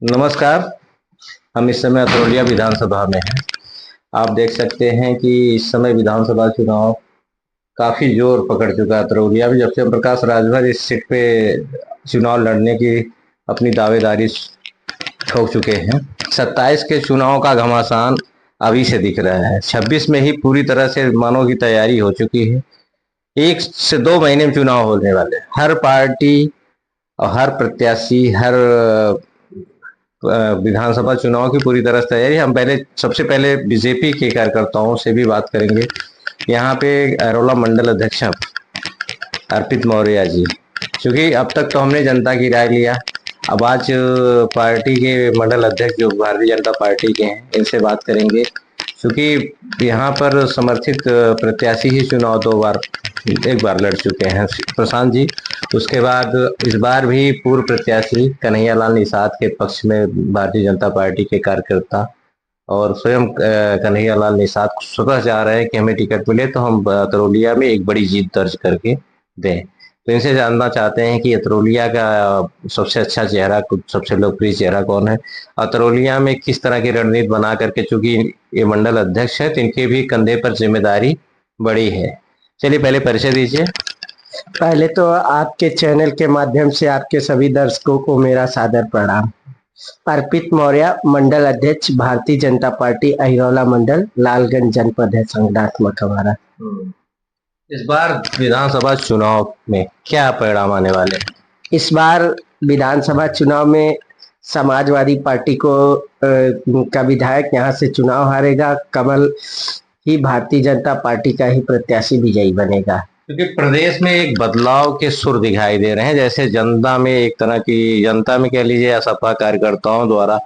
नमस्कार। हम इस समय अतरौलिया विधानसभा में हैं। आप देख सकते हैं कि इस समय विधानसभा चुनाव काफी जोर पकड़ चुका है अतरौलिया में, जब से हम प्रकाश राजभर इस सीट पे चुनाव लड़ने की अपनी दावेदारी ठोक चुके हैं। 27 के चुनाव का घमासान अभी से दिख रहा है। 26 में ही पूरी तरह से मानो की तैयारी हो चुकी है। 1 से 2 महीने में चुनाव होने वाले। हर पार्टी और हर प्रत्याशी, हर विधानसभा चुनाव की पूरी तरह से तैयारी। हम सबसे पहले बीजेपी के कार्यकर्ताओं से भी बात करेंगे। यहाँ पे अरोला मंडल अध्यक्ष अर्पित मौर्य जी, क्योंकि अब तक तो हमने जनता की राय लिया, अब आज पार्टी के मंडल अध्यक्ष जो भारतीय जनता पार्टी के हैं, इनसे बात करेंगे, क्योंकि यहाँ पर समर्थित प्रत्याशी ही चुनाव एक बार लड़ चुके हैं, प्रशांत जी। उसके बाद इस बार भी पूर्व प्रत्याशी कन्हैयालाल निषाद के पक्ष में भारतीय जनता पार्टी के कार्यकर्ता और स्वयं कन्हैयालाल निषाद स्वतः चाह रहे हैं कि हमें टिकट मिले तो हम अतरौलिया में एक बड़ी जीत दर्ज करके दें। तो इनसे जानना चाहते हैं कि अतरौलिया का सबसे अच्छा चेहरा, कुछ सबसे लोकप्रिय चेहरा कौन है, अतरौलिया में किस तरह की रणनीति बना करके, चूंकि ये मंडल अध्यक्ष है तो इनके भी कंधे पर जिम्मेदारी बड़ी है। चलिए पहले परिचय दीजिए। पहले तो आपके चैनल के माध्यम से आपके सभी दर्शकों को मेरा सादर प्रणाम। अर्पित मौर्य, मंडल अध्यक्ष, भारतीय जनता पार्टी अहिरौला मंडल, लालगंज जनपद है संगठनात्मक हमारा। इस बार विधानसभा चुनाव में क्या परिणाम आने वाले? इस बार विधानसभा चुनाव में समाजवादी पार्टी का विधायक यहाँ से चुनाव हारेगा। कमल ही भारतीय जनता पार्टी का ही प्रत्याशी विजयी बनेगा, क्योंकि प्रदेश में एक बदलाव के सुर दिखाई दे रहे हैं। जैसे जनता में एक तरह की, जनता में कह लीजिए, सपा कार्यकर्ताओं द्वारा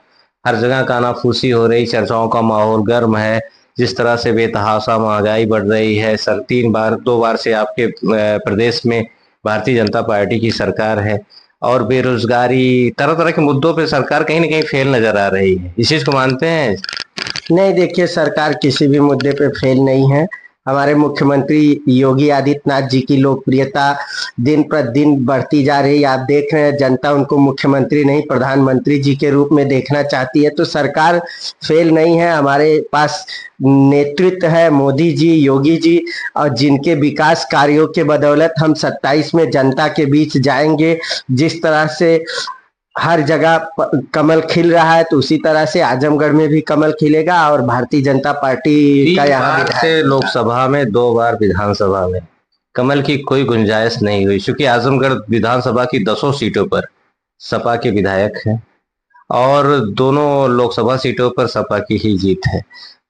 हर जगह कानाफूसी हो रही, चर्चाओं का माहौल गर्म है। जिस तरह से बेतहाशा महंगाई बढ़ रही है, 2 बार से आपके प्रदेश में भारतीय जनता पार्टी की सरकार है, और बेरोजगारी, तरह तरह के मुद्दों पे सरकार कहीं ना कहीं फेल नजर आ रही है। इस चीज को मानते हैं? नहीं, देखिए, सरकार किसी भी मुद्दे पे फेल नहीं है। हमारे मुख्यमंत्री योगी आदित्यनाथ जी की लोकप्रियता दिन प्रतिदिन बढ़ती जा रही है। आप देख रहे हैं, जनता उनको मुख्यमंत्री नहीं, प्रधानमंत्री जी के रूप में देखना चाहती है। तो सरकार फेल नहीं है। हमारे पास नेतृत्व है मोदी जी, योगी जी, और जिनके विकास कार्यों के बदौलत हम 27 में जनता के बीच जाएंगे। जिस तरह से हर जगह कमल खिल रहा है, तो उसी तरह से आजमगढ़ में भी कमल खिलेगा। और भारतीय जनता पार्टी का यहाँ से लोकसभा में, 2 बार विधानसभा में कमल की कोई गुंजाइश नहीं हुई, क्योंकि आजमगढ़ विधानसभा की 10 सीटों पर सपा के विधायक हैं और दोनों लोकसभा सीटों पर सपा की ही जीत है।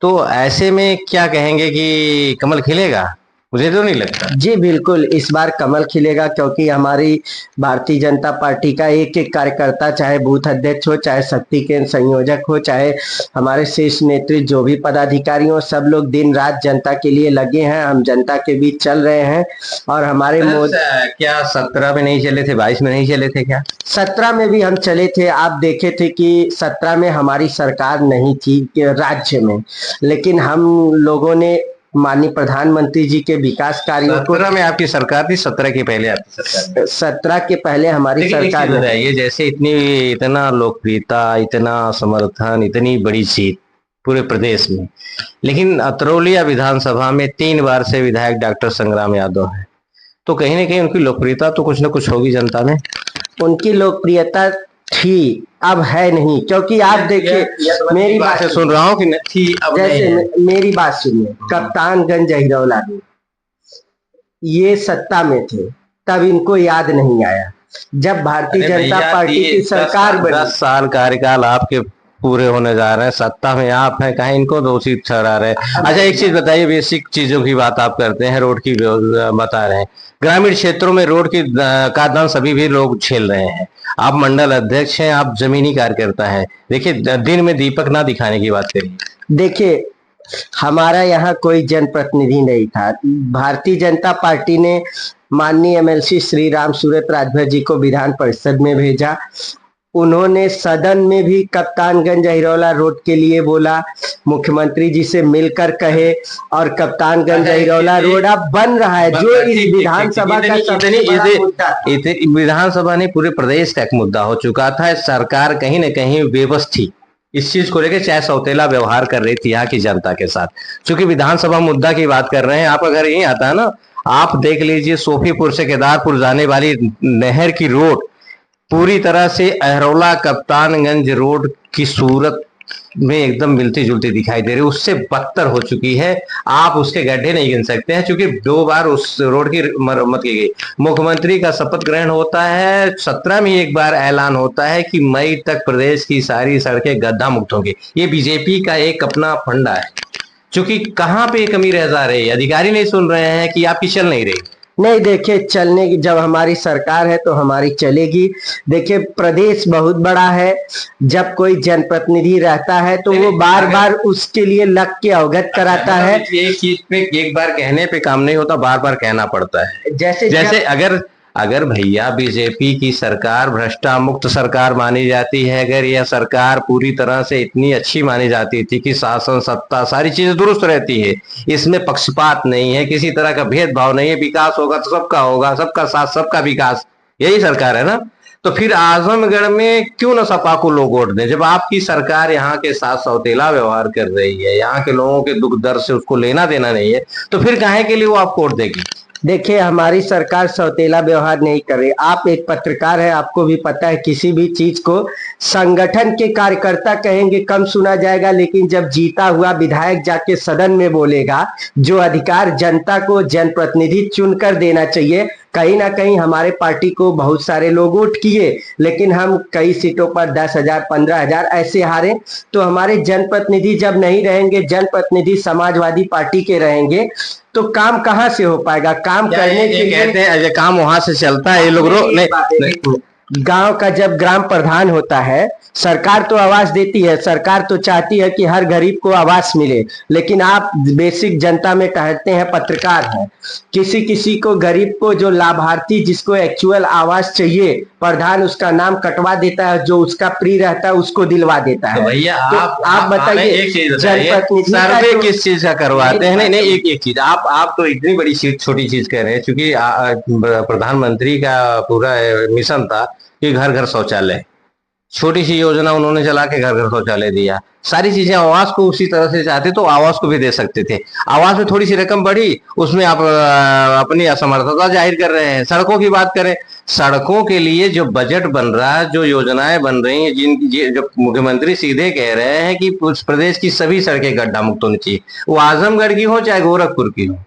तो ऐसे में क्या कहेंगे कि कमल खिलेगा? मुझे तो नहीं लगता। जी बिल्कुल, इस बार कमल खिलेगा, क्योंकि हमारी भारतीय जनता पार्टी का एक एक कार्यकर्ता, चाहे बूथ अध्यक्ष हो, चाहे शक्ति केंद्र संयोजक हो, चाहे हमारे शीर्ष नेतृत्व जो भी पदाधिकारी हो, सब लोग दिन रात जनता के लिए लगे हैं। हम जनता के बीच चल रहे हैं। और हमारे क्या 17 में नहीं चले थे, 22 में नहीं चले थे क्या? 17 में भी हम चले थे। आप देखे थे कि 17 में हमारी सरकार नहीं थी राज्य में, लेकिन हम लोगों ने माननीय प्रधानमंत्री जी के विकास कार्यों को। 17 में आपकी सरकार थी, 17 के पहले आपकी सरकार? 17 के पहले हमारी सरकार है। ये जैसे इतना लोकप्रियता, इतना समर्थन, इतनी बड़ी जीत पूरे प्रदेश में, लेकिन अतरौलिया विधानसभा में 3 बार से विधायक डॉक्टर संग्राम यादव है, तो कहीं ना कहीं उनकी लोकप्रियता तो कुछ ना कुछ होगी जनता में। उनकी लोकप्रियता थी, अब है नहीं, क्योंकि आप देखिए, मेरी बात सुन रहा हूँ कि थी, अब जैसे मेरी बात सुनिए। कप्तानगंज अहिरौला में ये सत्ता में थे, तब इनको याद नहीं आया। जब भारतीय जनता पार्टी की सरकार बनी, 10 साल कार्यकाल आपके पूरे होने जा रहे हैं, सत्ता में आप हैं, कहीं इनको दोषी ठहरा रहे हैं। अच्छा, एक चीज बताइए, बेसिक चीजों की बात आप करते हैं, रोड की बता रहे हैं, ग्रामीण क्षेत्रों में रोड की का दाम सभी भी लोग झेल रहे हैं। आप मंडल अध्यक्ष हैं, आप जमीनी कार्यकर्ता हैं, देखिए दिन में दीपक ना दिखाने की बात करिए। देखिए, हमारा यहाँ कोई जनप्रतिनिधि नहीं था। भारतीय जनता पार्टी ने माननीय एमएलसी श्री राम सूरत राजभर जी को विधान परिषद में भेजा। उन्होंने सदन में भी कप्तानगंज अहिरौला रोड के लिए बोला, मुख्यमंत्री जी से मिलकर कहे, और कप्तानगंज अहिरौला रोड अब बन रहा है, जो इस विधानसभा का सबसे बड़ा मुद्दा था। विधानसभा ने पूरे प्रदेश का एक मुद्दा हो चुका था। सरकार कहीं न कहीं बेबस थी इस चीज को लेकर, चाहे सौतेला व्यवहार कर रही थी यहाँ की जनता के साथ। क्योंकि विधानसभा मुद्दा की बात कर रहे हैं, आपका घर यही आता है ना, आप देख लीजिए सोफीपुर से केदारपुर जाने वाली नहर की रोड पूरी तरह से अहिरौला कप्तानगंज रोड की सूरत में एकदम मिलती जुलती दिखाई दे रही है, उससे बदतर हो चुकी है। आप उसके गड्ढे नहीं गिन सकते हैं, क्योंकि 2 बार उस रोड की मरम्मत की गई। मुख्यमंत्री का शपथ ग्रहण होता है, 17 में एक बार ऐलान होता है कि मई तक प्रदेश की सारी सड़कें गड्ढा मुक्त होंगी। ये बीजेपी का एक अपना फंडा है, क्योंकि कहाँ पे कमी रह जा रही है, अधिकारी नहीं सुन रहे हैं कि आपकी चल नहीं रही। नहीं, देखिए चलने की, जब हमारी सरकार है तो हमारी चलेगी। देखिए प्रदेश बहुत बड़ा है, जब कोई जनप्रतिनिधि रहता है तो वो बार बार उसके लिए लग के अवगत कराता है। एक चीज पे एक बार कहने पे काम नहीं होता, बार बार कहना पड़ता है। जैसे अगर भैया बीजेपी की सरकार भ्रष्टा मुक्त सरकार मानी जाती है, अगर यह सरकार पूरी तरह से इतनी अच्छी मानी जाती थी कि शासन सत्ता सारी चीजें दुरुस्त रहती है, इसमें पक्षपात नहीं है, किसी तरह का भेदभाव नहीं है, विकास होगा तो सबका होगा, सबका साथ सबका विकास, यही सरकार है ना, तो फिर आजमगढ़ में क्यों न सपा को लोग वोट दें? जब आपकी सरकार यहाँ के साथ सौतेला व्यवहार कर रही है, यहाँ के लोगों के दुख दर्द से उसको लेना देना नहीं है, तो फिर काहे के लिए वो आपको वोट देगी? देखिए हमारी सरकार सौतेला व्यवहार नहीं कर रही। आप एक पत्रकार है, आपको भी पता है किसी भी चीज को संगठन के कार्यकर्ता कहेंगे कम सुना जाएगा, लेकिन जब जीता हुआ विधायक जाके सदन में बोलेगा, जो अधिकार जनता को जनप्रतिनिधि चुनकर देना चाहिए, कहीं ना कहीं हमारे पार्टी को बहुत सारे लोग वोट किए, लेकिन हम कई सीटों पर 10,000 15,000 ऐसे हारे। तो हमारे जनप्रतिनिधि जब नहीं रहेंगे, जनप्रतिनिधि समाजवादी पार्टी के रहेंगे, तो काम कहाँ से हो पाएगा? काम करने के लिए कहते हैं काम वहां से चलता है, ये लोग गांव का जब ग्राम प्रधान होता है, सरकार तो आवास देती है, सरकार तो चाहती है कि हर गरीब को आवास मिले, लेकिन आप बेसिक जनता में कहते हैं पत्रकार हैं, किसी किसी को गरीब को, जो लाभार्थी जिसको एक्चुअल आवास चाहिए, प्रधान उसका नाम कटवा देता है, जो उसका प्री रहता है उसको दिलवा देता है। तो भैया आप बताइए, एक चीज सर्वे किस चीज का करवाते हैं? नहीं, एक चीज, आप तो इतनी बड़ी चीज छोटी चीज कह रहे हैं, क्योंकि प्रधानमंत्री का पूरा मिशन था कि घर घर शौचालय, छोटी सी योजना उन्होंने चला के घर घर शौचालय दिया। सारी चीजें आवास को उसी तरह से चाहते तो आवास को भी दे सकते थे। आवास में थोड़ी सी रकम बढ़ी, उसमें आप अपनी असमर्थता जाहिर कर रहे हैं। सड़कों की बात करें, सड़कों के लिए जो बजट बन रहा है, जो योजनाएं बन रही हैं, जो मुख्यमंत्री सीधे कह रहे हैं कि प्रदेश की सभी सड़कें गड्ढा मुक्त होनी चाहिए, वो आजमगढ़ की हो चाहे गोरखपुर की हो,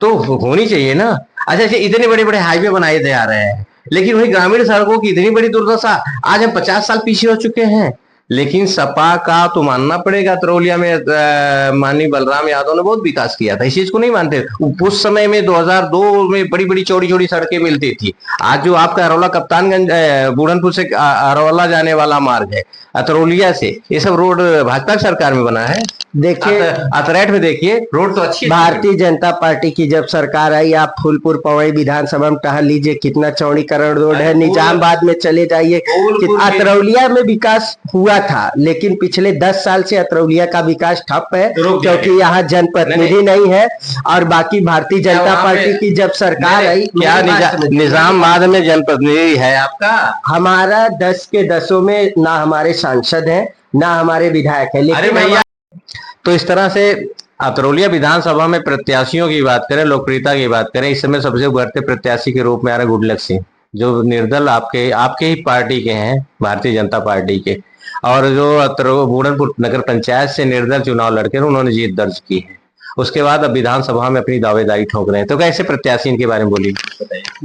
तो होनी चाहिए ना। अच्छा, इतने बड़े बड़े हाईवे बनाए जा रहे हैं, लेकिन वही ग्रामीण सड़कों की इतनी बड़ी दुर्दशा। आज हम 50 साल पीछे हो चुके हैं, लेकिन सपा का तो मानना पड़ेगा, तरौलिया में माननीय बलराम यादव ने बहुत विकास किया था, इस चीज को नहीं मानते। उस समय में 2002 में बड़ी बड़ी चौड़ी चौड़ी सड़कें मिलती थी। आज जो आपका अरौला कप्तानगंज बुढ़नपुर से अरौला जाने वाला मार्ग है, अतरौलिया से, ये सब रोड भाजपा सरकार में बना है। देखिए अतरैठ में देखिए रोड तो अच्छी। भारतीय जनता पार्टी की जब सरकार आई, आप फूलपुर पवई विधानसभा में टहल लीजिए, कितना चौड़ीकरण रोड है। निजामाबाद में चले जाइए, अतरौलिया में विकास हुआ था, लेकिन पिछले 10 साल से अतरौलिया का विकास ठप है, क्योंकि यहाँ जनप्रतिनिधि नहीं है। और बाकी भारतीय जनता पार्टी की जब सरकार आई, क्या निजामाबाद में जनप्रतिनिधि है आपका? हमारा 10 के 10 में ना हमारे सांसद हैं, ना हमारे विधायक है। लेकिन तो इस तरह से अतरौलिया विधानसभा में प्रत्याशियों की बात करें, लोकप्रियता की बात करें, इस समय सबसे उभरते प्रत्याशी के रूप में आ रहे गुडलक सिंह, जो निर्दल आपके ही पार्टी के हैं, भारतीय जनता पार्टी के, और जो बूढ़नपुर नगर पंचायत से निर्दल चुनाव लड़के उन्होंने जीत दर्ज की है। उसके बाद अब विधानसभा में अपनी दावेदारी ठोक रहे हैं। तो कैसे प्रत्याशी इनके बारे में बोलिए।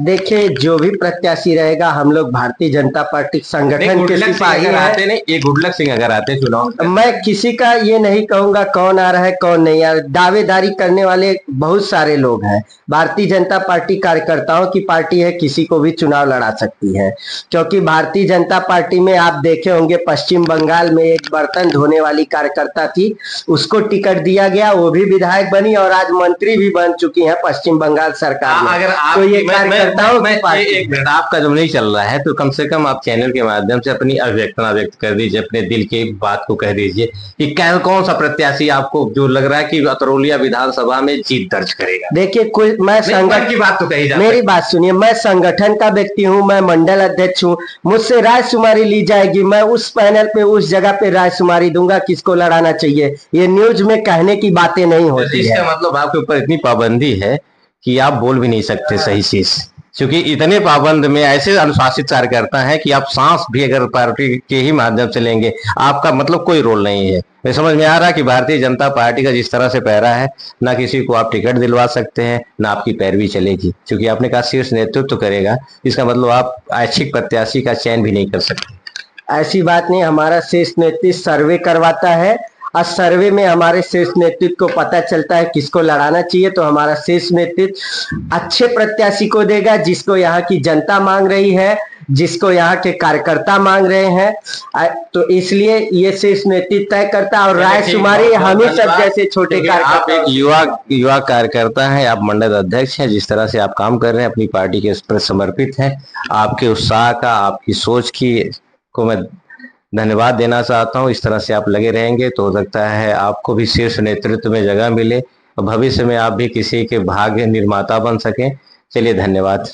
देखिए, जो भी प्रत्याशी रहेगा, हम लोग भारतीय जनता पार्टी संगठन के सिपाही आते नहीं। ये गुडलक सिंह अगर आते चुनाव, मैं किसी का ये नहीं कहूंगा कौन आ रहा है कौन नहीं आ रहा। दावेदारी करने वाले बहुत सारे लोग हैं। भारतीय जनता पार्टी कार्यकर्ताओं की पार्टी है, किसी को भी चुनाव लड़ा सकती है, क्योंकि भारतीय जनता पार्टी में आप देखे होंगे पश्चिम बंगाल में एक बर्तन धोने वाली कार्यकर्ता थी, उसको टिकट दिया गया, वो भी विधायक विधायक बनी और आज मंत्री भी बन चुकी हैं पश्चिम बंगाल सरकार में। अगर आप तो ये कार्यकर्ताओं की पार्टी है। एक मिनट, आपका जब नहीं चल रहा है तो कम से कम आप चैनल के माध्यम से अपनी अभिव्यक्ति व्यक्त कर दीजिए, अपने दिल की बात को कह दीजिए कि कौन सा प्रत्याशी आपको जो लग रहा है कि अतरौलिया विधानसभा में जीत दर्ज करेगा। देखिए, मैं संगठन की बात तो कही जाती, मेरी बात सुनिए, मैं संगठन का व्यक्ति हूं, मैं मंडल अध्यक्ष हूं, मुझसे रायशुमारी ली जाएगी, मैं उस पैनल पे उस जगह पे रायशुमारी दूंगा किसको लड़ाना चाहिए। ये न्यूज में कहने की बातें नहीं होती है। इसका मतलब आपके ऊपर इतनी पाबंदी है कि आप बोल भी नहीं सकते सही चीज, क्योंकि इतने पाबंद में ऐसे अनुशासित कार्यकर्ता है कि आप सांस भी अगर पार्टी के ही माध्यम से लेंगे आपका मतलब कोई रोल नहीं है। मैं समझ में आ रहा कि भारतीय जनता पार्टी का जिस तरह से पहरा है, ना किसी को आप टिकट दिलवा सकते हैं, ना आपकी पैरवी चलेगी, क्योंकि आपने कहा शीर्ष नेतृत्व करेगा, इसका मतलब आप ऐच्छिक प्रत्याशी का चयन भी नहीं कर सकते। ऐसी बात नहीं, हमारा शीर्ष नेतृत्व सर्वे करवाता है और सर्वे में हमारे शीर्ष नेतृत्व को पता चलता है किसको लड़ाना चाहिए, तो हमारा शीर्ष नेतृत्व अच्छे प्रत्याशी को देगा जिसको यहाँ की जनता मांग रही है, जिसको यहाँ के कार्यकर्ता मांग रहे हैं। तो इसलिए ये शीर्ष नेतृत्व तय करता है और रायशुमारी हम ही सब जैसे छोटे कार्यकर्ता। आप एक युवा कार्यकर्ता हैं, आप मंडल अध्यक्ष हैं, जिस तरह से आप काम कर रहे हैं अपनी पार्टी के प्रति समर्पित हैं, आपके उत्साह का, आपकी सोच की को मैं धन्यवाद देना चाहता हूं। इस तरह से आप लगे रहेंगे तो हो सकता है आपको भी शीर्ष नेतृत्व में जगह मिले और भविष्य में आप भी किसी के भाग्य निर्माता बन सकें। चलिए, धन्यवाद।